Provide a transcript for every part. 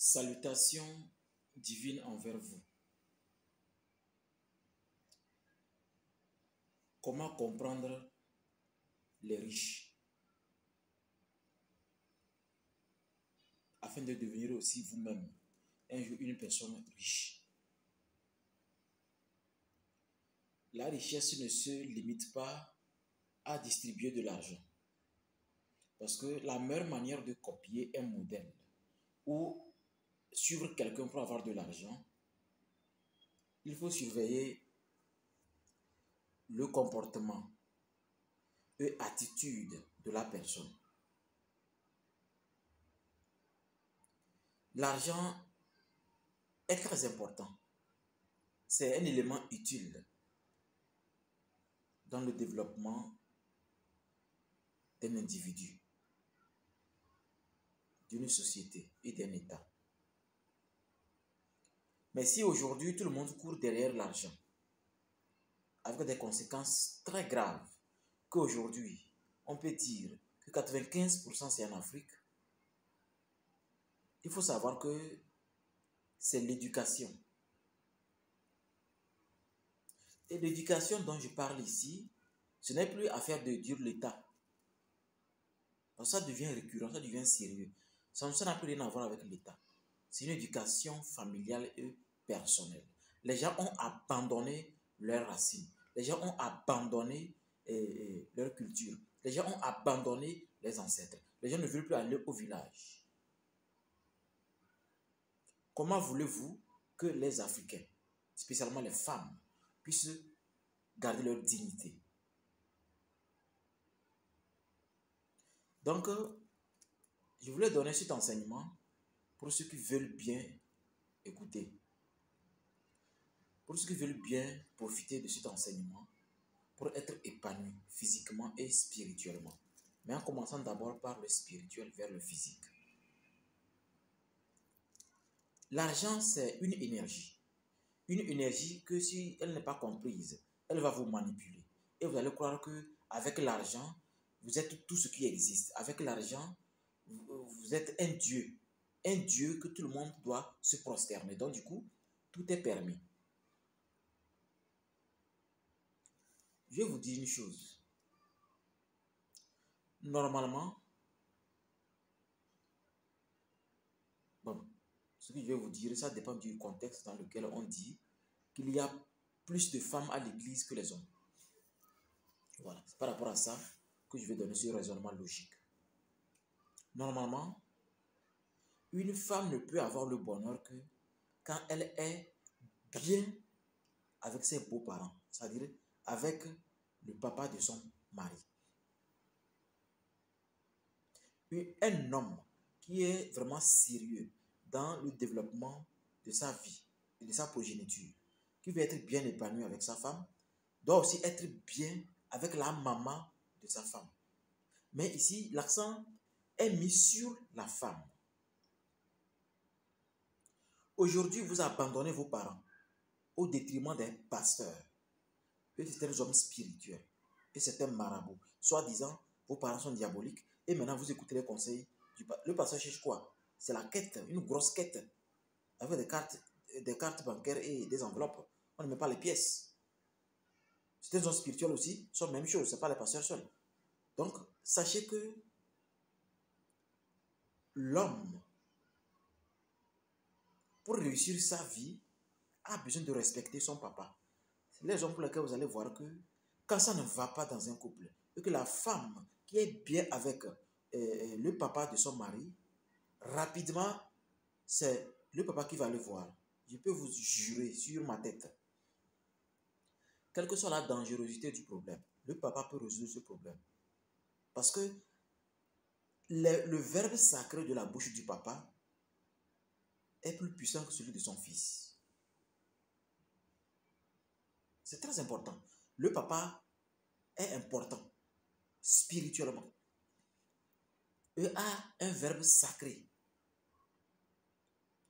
Salutations divines envers vous. Comment comprendre les riches afin de devenir aussi vous-même un jour une personne riche? La richesse ne se limite pas à distribuer de l'argent. Parce que la meilleure manière de copier un modèle ou suivre quelqu'un pour avoir de l'argent, il faut surveiller le comportement et attitude de la personne. L'argent est très important. C'est un élément utile dans le développement d'un individu, d'une société et d'un État. Mais si aujourd'hui tout le monde court derrière l'argent, avec des conséquences très graves, qu'aujourd'hui on peut dire que 95% c'est en Afrique, il faut savoir que c'est l'éducation. Et l'éducation dont je parle ici, ce n'est plus affaire de dire l'État. Ça devient récurrent, ça devient sérieux. Ça n'a plus rien à voir avec l'État. C'est une éducation familiale et personnelle. Les gens ont abandonné leurs racines. Les gens ont abandonné leur culture. Les gens ont abandonné les ancêtres. Les gens ne veulent plus aller au village. Comment voulez-vous que les Africains, spécialement les femmes, puissent garder leur dignité? Donc, je voulais donner cet enseignement pour ceux qui veulent bien écouter. Pour ceux qui veulent bien profiter de cet enseignement, pour être épanouis physiquement et spirituellement. Mais en commençant d'abord par le spirituel vers le physique. L'argent, c'est une énergie. Une énergie que si elle n'est pas comprise, elle va vous manipuler. Et vous allez croire qu'avec l'argent, vous êtes tout ce qui existe. Avec l'argent, vous êtes un Dieu. Un Dieu que tout le monde doit se prosterner. Donc du coup, tout est permis. Je vais vous dire une chose. Normalement, ce que je vais vous dire, ça dépend du contexte dans lequel on dit qu'il y a plus de femmes à l'église que les hommes. Voilà, c'est par rapport à ça que je vais donner ce raisonnement logique. Normalement, une femme ne peut avoir le bonheur que quand elle est bien avec ses beaux-parents, c'est-à-dire avec le papa de son mari. Un homme qui est vraiment sérieux dans le développement de sa vie et de sa progéniture, qui veut être bien épanoui avec sa femme, doit aussi être bien avec la maman de sa femme. Mais ici, l'accent est mis sur la femme. Aujourd'hui, vous abandonnez vos parents au détriment des pasteurs et certains hommes spirituels et certains marabouts. Soi-disant, vos parents sont diaboliques et maintenant vous écoutez les conseils du pasteur. Le pasteur cherche quoi? C'est la quête, une grosse quête, avec des cartes bancaires et des enveloppes. On ne met pas les pièces. Certains hommes spirituels aussi sont la même chose, ce n'est pas les pasteurs seuls. Donc, sachez que l'homme, pour réussir sa vie, a besoin de respecter son papa. C'est les hommes pour lesquels vous allez voir que quand ça ne va pas dans un couple, et que la femme qui est bien avec le papa de son mari, rapidement, c'est le papa qui va le voir. Je peux vous jurer sur ma tête. Quelle que soit la dangerosité du problème, le papa peut résoudre ce problème. Parce que le verbe sacré de la bouche du papa est plus puissant que celui de son fils. C'est très important. Le papa est important spirituellement. Il a un verbe sacré.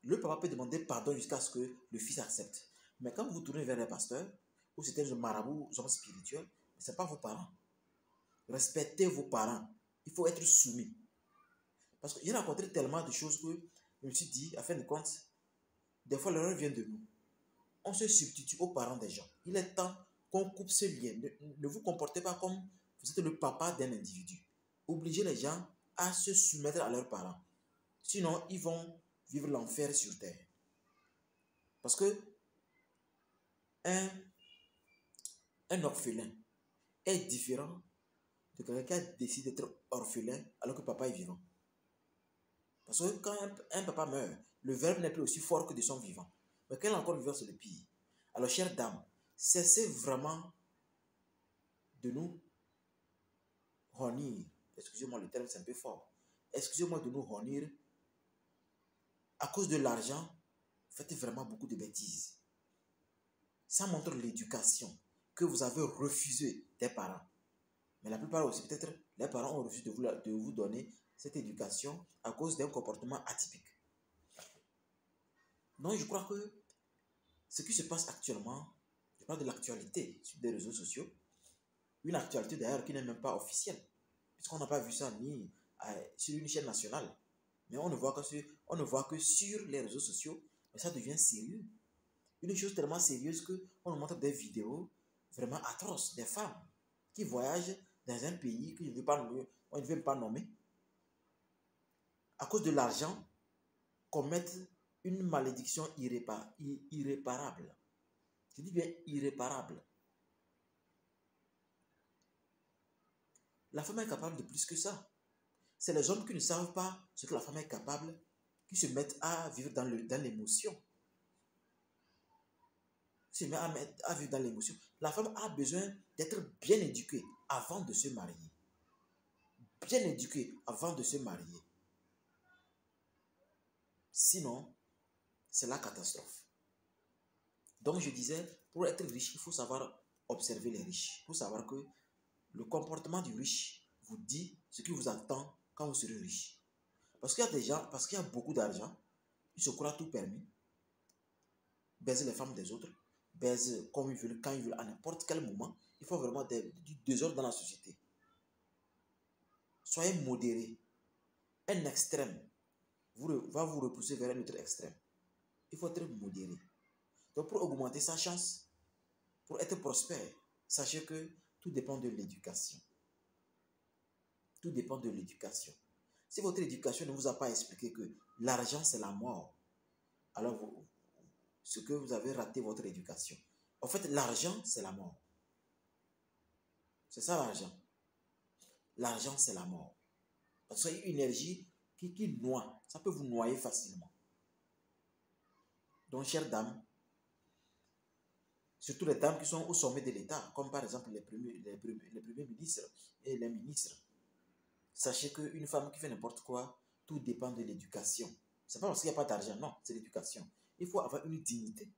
Le papa peut demander pardon jusqu'à ce que le fils accepte. Mais quand vous tournez vers les pasteurs, ou c'était un marabout, hommes spirituels, ce n'est pas vos parents. Respectez vos parents. Il faut être soumis. Parce que j'ai rencontré tellement de choses que je me suis dit, à fin de compte, des fois l'erreur vient de nous. On se substitue aux parents des gens. Il est temps qu'on coupe ce lien. Ne vous comportez pas comme vous êtes le papa d'un individu. Obligez les gens à se soumettre à leurs parents. Sinon, ils vont vivre l'enfer sur terre. Parce que un orphelin est différent de quelqu'un qui a décidé d'être orphelin alors que papa est vivant. Parce que quand un papa meurt, le verbe n'est plus aussi fort que de son vivant. Mais quand il est encore vivant, c'est le pire. Alors, chères dames, cessez vraiment de nous honir. Excusez-moi, le terme c'est un peu fort. Excusez-moi de nous honir. À cause de l'argent, vous faites vraiment beaucoup de bêtises. Ça montre l'éducation que vous avez refusée des parents. Mais la plupart aussi, peut-être, les parents ont refusé de vous donner cette éducation à cause d'un comportement atypique. Donc, je crois que ce qui se passe actuellement, je parle de l'actualité sur les réseaux sociaux, une actualité d'ailleurs qui n'est même pas officielle, puisqu'on n'a pas vu ça ni sur une chaîne nationale, mais on ne voit que sur les réseaux sociaux, mais ça devient sérieux. Une chose tellement sérieuse qu'on nous montre des vidéos vraiment atroces, des femmes qui voyagent dans un pays que on ne veut pas nommer, à cause de l'argent, commettent une malédiction irréparable. Je dis bien irréparable. La femme est capable de plus que ça. C'est les hommes qui ne savent pas ce que la femme est capable, qui se mettent à vivre dans l'émotion. Se met à vivre dans l'émotion. La femme a besoin d'être bien éduquée avant de se marier. Bien éduquée avant de se marier. Sinon, c'est la catastrophe. Donc je disais, pour être riche, il faut savoir observer les riches. Il faut savoir que le comportement du riche vous dit ce qui vous attend quand vous serez riche. Parce qu'il y a des gens, parce qu'il y a beaucoup d'argent, ils se croient tout permis, baisent les femmes des autres, baisent comme ils veulent, quand ils veulent, à n'importe quel moment. Il faut vraiment du désordre dans la société. Soyez modérés. Un extrême va vous repousser vers un autre extrême. Il faut être modéré. Donc pour augmenter sa chance, pour être prospère, sachez que tout dépend de l'éducation. Tout dépend de l'éducation. Si votre éducation ne vous a pas expliqué que l'argent c'est la mort, alors ce que vous avez raté votre éducation. En fait, l'argent c'est la mort. C'est ça l'argent. L'argent c'est la mort. Parce que c'est une énergie qui noie. Ça peut vous noyer facilement. Donc, chères dames, surtout les dames qui sont au sommet de l'État, comme par exemple les premiers ministres et les ministres, sachez qu'une femme qui fait n'importe quoi, tout dépend de l'éducation. C'est pas parce qu'il n'y a pas d'argent, non, c'est l'éducation. Il faut avoir une dignité.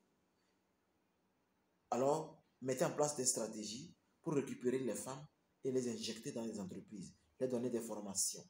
Alors, mettez en place des stratégies pour récupérer les femmes et les injecter dans les entreprises, les donner des formations.